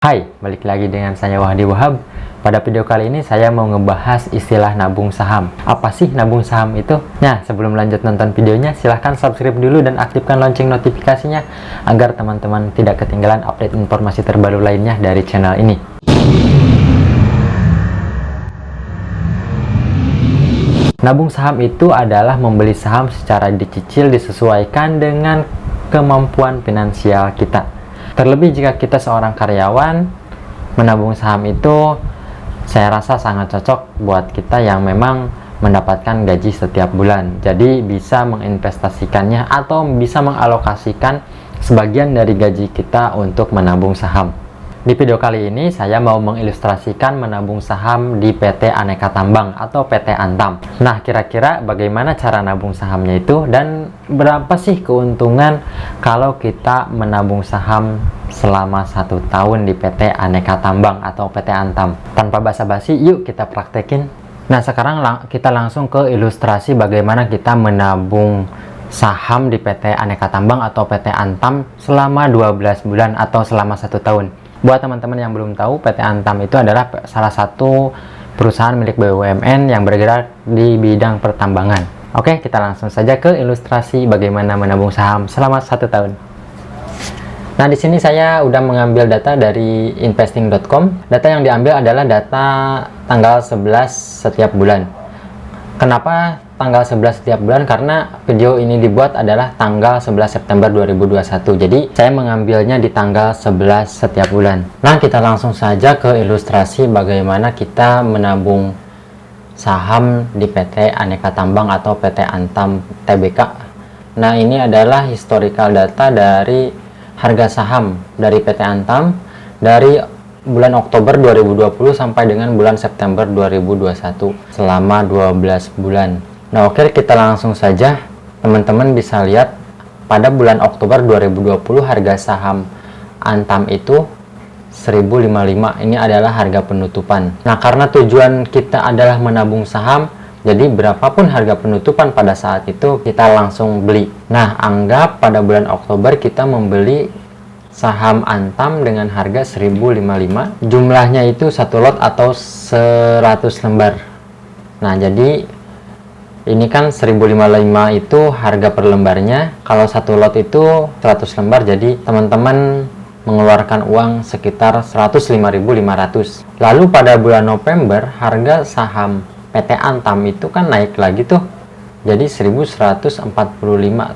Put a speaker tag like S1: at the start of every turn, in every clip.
S1: Hai, balik lagi dengan saya Wahdi Wahab. Pada video kali ini saya mau ngebahas istilah nabung saham. Apa sih nabung saham itu? Nah, sebelum lanjut nonton videonya, silahkan subscribe dulu dan aktifkan lonceng notifikasinya agar teman-teman tidak ketinggalan update informasi terbaru lainnya dari channel ini. Nabung saham itu adalah membeli saham secara dicicil disesuaikan dengan kemampuan finansial kita. Terlebih jika kita seorang karyawan, menabung saham itu saya rasa sangat cocok buat kita yang memang mendapatkan gaji setiap bulan. Jadi bisa menginvestasikannya atau bisa mengalokasikan sebagian dari gaji kita untuk menabung saham. Di video kali ini saya mau mengilustrasikan menabung saham di PT Aneka Tambang atau PT Antam. Nah, kira-kira bagaimana cara nabung sahamnya itu dan berapa sih keuntungan kalau kita menabung saham selama 1 tahun di PT Aneka Tambang atau PT Antam. Tanpa basa-basi, yuk kita praktekin. Nah, sekarang kita langsung ke ilustrasi bagaimana kita menabung saham di PT Aneka Tambang atau PT Antam selama 12 bulan atau selama 1 tahun. Buat teman-teman yang belum tahu, PT Antam itu adalah salah satu perusahaan milik BUMN yang bergerak di bidang pertambangan. Oke, kita langsung saja ke ilustrasi bagaimana menabung saham selama 1 tahun. Nah, di sini saya udah mengambil data dari investing.com. Data yang diambil adalah data tanggal 11 setiap bulan. Kenapa tanggal 11 setiap bulan? Karena video ini dibuat adalah tanggal 11 September 2021. Jadi, saya mengambilnya di tanggal 11 setiap bulan. Nah, kita langsung saja ke ilustrasi bagaimana kita menabung saham di PT Aneka Tambang atau PT Antam Tbk. Nah, ini adalah historical data dari harga saham dari PT Antam dari bulan Oktober 2020 sampai dengan bulan September 2021 selama 12 bulan. Nah, oke, kita langsung saja. Teman-teman bisa lihat pada bulan Oktober 2020 harga saham Antam itu 1055. Ini adalah harga penutupan. Nah, karena tujuan kita adalah menabung saham, jadi berapapun harga penutupan pada saat itu kita langsung beli. Nah, anggap pada bulan Oktober kita membeli saham Antam dengan harga 1055. Jumlahnya itu 1 lot atau 100 lembar. Nah, jadi ini kan 1055 itu harga per lembarnya. Kalau 1 lot itu 100 lembar, jadi teman-teman mengeluarkan uang sekitar 105.500. Lalu pada bulan November harga saham PT Antam itu kan naik lagi tuh. Jadi 1145.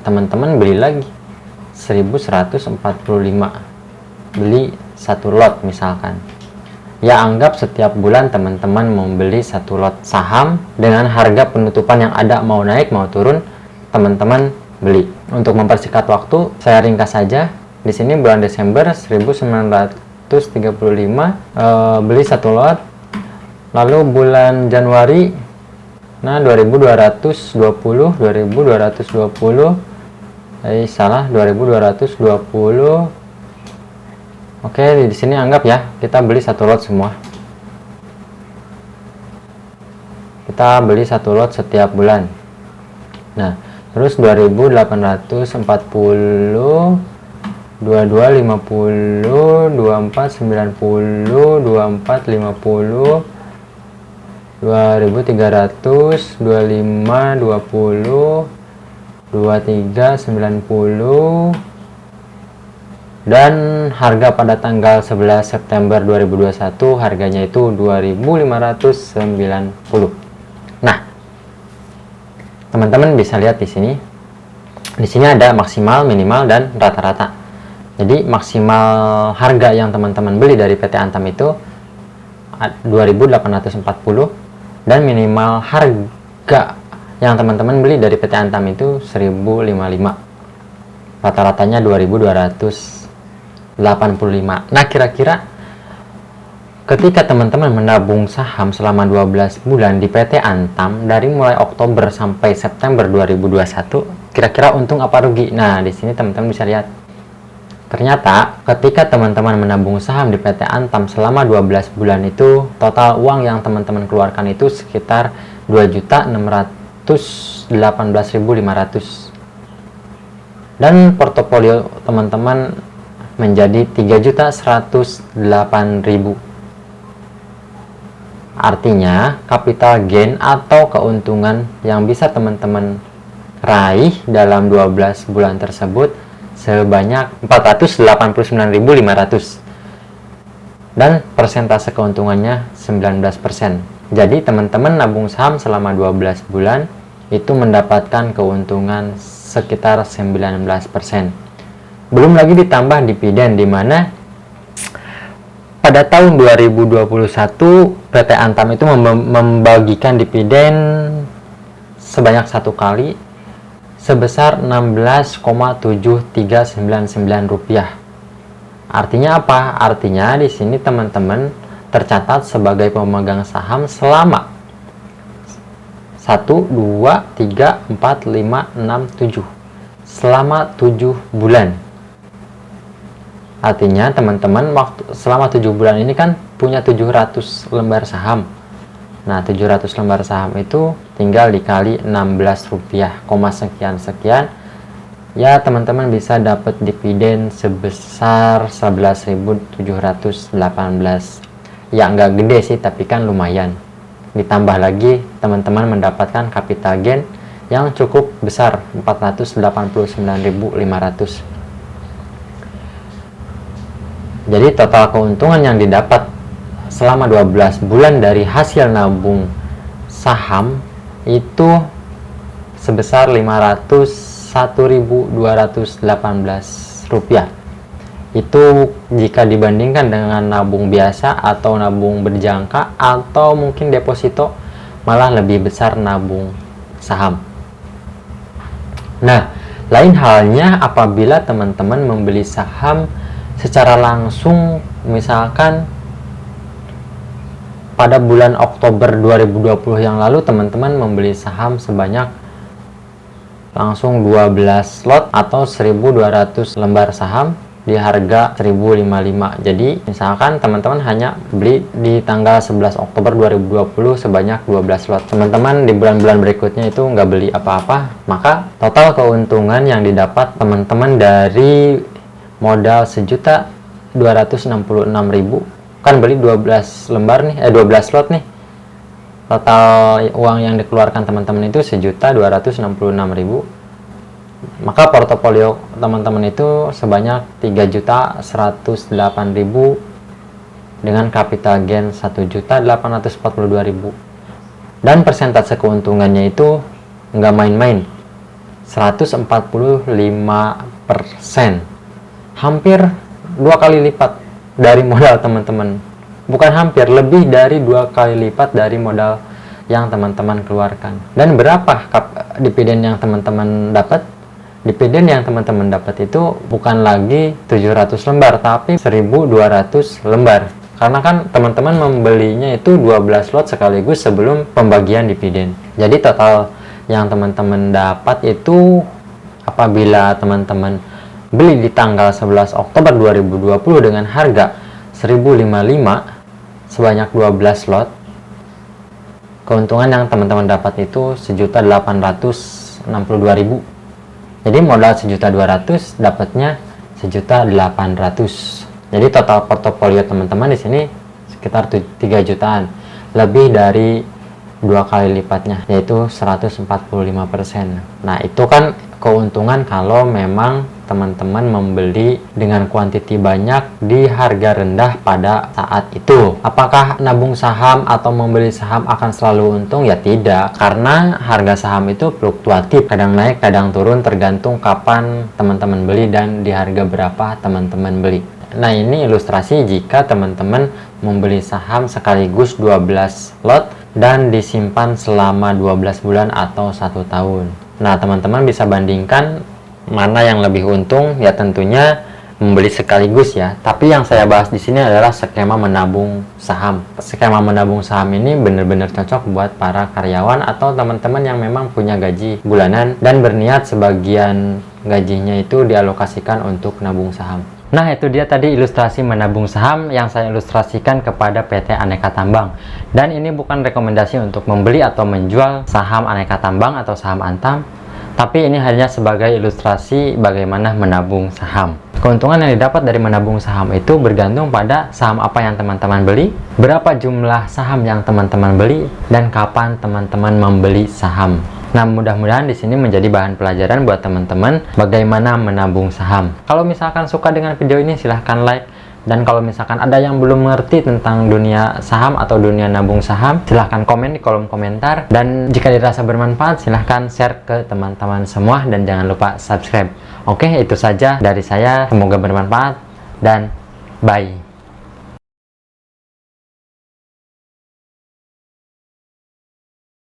S1: Teman-teman beli lagi 1145, beli 1 lot misalkan. Ya, anggap setiap bulan teman-teman membeli 1 lot saham dengan harga penutupan yang ada, mau naik mau turun, teman-teman beli. Untuk mempersingkat waktu, saya ringkas saja. Di sini bulan Desember 1935 beli 1 lot. Lalu bulan Januari, nah 2220 Oke, di sini anggap ya kita beli 1 lot semua. Kita beli 1 lot setiap bulan. Nah, terus 2840, 2250, 2490, 2450, 2300, 25, 20, 2390, dan harga pada tanggal 11 September 2021 harganya itu 2590. Nah, teman-teman bisa lihat di sini. Di sini ada maksimal, minimal, dan rata-rata. Jadi maksimal harga yang teman-teman beli dari PT Antam itu 2840 dan minimal harga yang teman-teman beli dari PT Antam itu 1055. Rata-ratanya 2285. Nah, kira-kira ketika teman-teman menabung saham selama 12 bulan di PT Antam dari mulai Oktober sampai September 2021, kira-kira untung apa rugi? Nah, di sini teman-teman bisa lihat. Ternyata ketika teman-teman menabung saham di PT Antam selama 12 bulan itu, total uang yang teman-teman keluarkan itu sekitar 2.618.500. Dan portofolio teman-teman menjadi 3.108.000. Artinya, capital gain atau keuntungan yang bisa teman-teman raih dalam 12 bulan tersebut sebanyak 489.500. Dan persentase keuntungannya 19%. Jadi, teman-teman nabung saham selama 12 bulan itu mendapatkan keuntungan sekitar 19%. Belum lagi ditambah dividen, di mana pada tahun 2021 PT Antam itu membagikan dividen sebanyak 1 kali sebesar Rp16,7399. Artinya apa? Artinya di sini teman-teman tercatat sebagai pemegang saham selama 1, 2, 3, 4, 5, 6, 7 selama 7 bulan. Artinya teman-teman selama 7 bulan ini kan punya 700 lembar saham. Nah, 700 lembar saham itu tinggal dikali 16 rupiah, sekian. Ya, teman-teman bisa dapat dividen sebesar 11.718. Ya, nggak gede sih, tapi kan lumayan. Ditambah lagi teman-teman mendapatkan capital gain yang cukup besar, 489.500. Jadi total keuntungan yang didapat selama 12 bulan dari hasil nabung saham itu sebesar Rp501.218. Itu jika dibandingkan dengan nabung biasa atau nabung berjangka atau mungkin deposito, malah lebih besar nabung saham. Nah, lain halnya apabila teman-teman membeli saham secara langsung, misalkan pada bulan Oktober 2020 yang lalu teman-teman membeli saham sebanyak langsung 12 lot atau 1.200 lembar saham di harga 1.055. Jadi misalkan teman-teman hanya beli di tanggal 11 Oktober 2020 sebanyak 12 lot. Teman-teman di bulan-bulan berikutnya itu nggak beli apa-apa, maka total keuntungan yang didapat teman-teman dari modal 1.266.000, kan beli 12 lembar nih, 12 lot nih. Total uang yang dikeluarkan teman-teman itu 1.266.000. Maka portofolio teman-teman itu sebanyak 3.108.000 dengan capital gain 1.842.000. Dan persentase keuntungannya itu nggak main-main, 145%. Hampir 2 kali lipat dari modal teman-teman. Bukan hampir, lebih dari 2 kali lipat dari modal yang teman-teman keluarkan. Dan berapa dividen yang teman-teman dapat? Dividen yang teman-teman dapat itu bukan lagi 700 lembar, tapi 1.200 lembar. Karena kan teman-teman membelinya itu 12 lot sekaligus sebelum pembagian dividen. Jadi total yang teman-teman dapat itu apabila teman-teman beli di tanggal 11 Oktober 2020 dengan harga 1.055 sebanyak 12 lot, keuntungan yang teman-teman dapat itu 1.862.000. Jadi modal 1.200.000 dapatnya 1.800.000. Jadi total portofolio teman-teman di sini sekitar 3 jutaan, lebih dari 2 kali lipatnya, yaitu 145%. Nah, itu kan keuntungan kalau memang teman-teman membeli dengan kuantiti banyak di harga rendah pada saat itu. Apakah nabung saham atau membeli saham akan selalu untung? Ya tidak, karena harga saham itu fluktuatif, kadang naik kadang turun tergantung kapan teman-teman beli dan di harga berapa teman-teman beli. Nah, ini ilustrasi jika teman-teman membeli saham sekaligus 12 lot dan disimpan selama 12 bulan atau 1 tahun. Nah, teman-teman bisa bandingkan mana yang lebih untung. Ya tentunya membeli sekaligus ya. Tapi yang saya bahas di sini adalah skema menabung saham. Skema menabung saham ini benar-benar cocok buat para karyawan atau teman-teman yang memang punya gaji bulanan dan berniat sebagian gajinya itu dialokasikan untuk nabung saham. Nah, itu dia tadi ilustrasi menabung saham yang saya ilustrasikan kepada PT Aneka Tambang. Dan ini bukan rekomendasi untuk membeli atau menjual saham Aneka Tambang atau saham Antam. Tapi ini hanya sebagai ilustrasi bagaimana menabung saham. Keuntungan yang didapat dari menabung saham itu bergantung pada saham apa yang teman-teman beli, berapa jumlah saham yang teman-teman beli, dan kapan teman-teman membeli saham. Nah, mudah-mudahan di sini menjadi bahan pelajaran buat teman-teman bagaimana menabung saham. Kalau misalkan suka dengan video ini, silahkan like. Dan kalau misalkan ada yang belum mengerti tentang dunia saham atau dunia nabung saham, silahkan komen di kolom komentar. Dan jika dirasa bermanfaat, silahkan share ke teman-teman semua. Dan jangan lupa subscribe. Oke, itu saja dari saya. Semoga bermanfaat dan bye.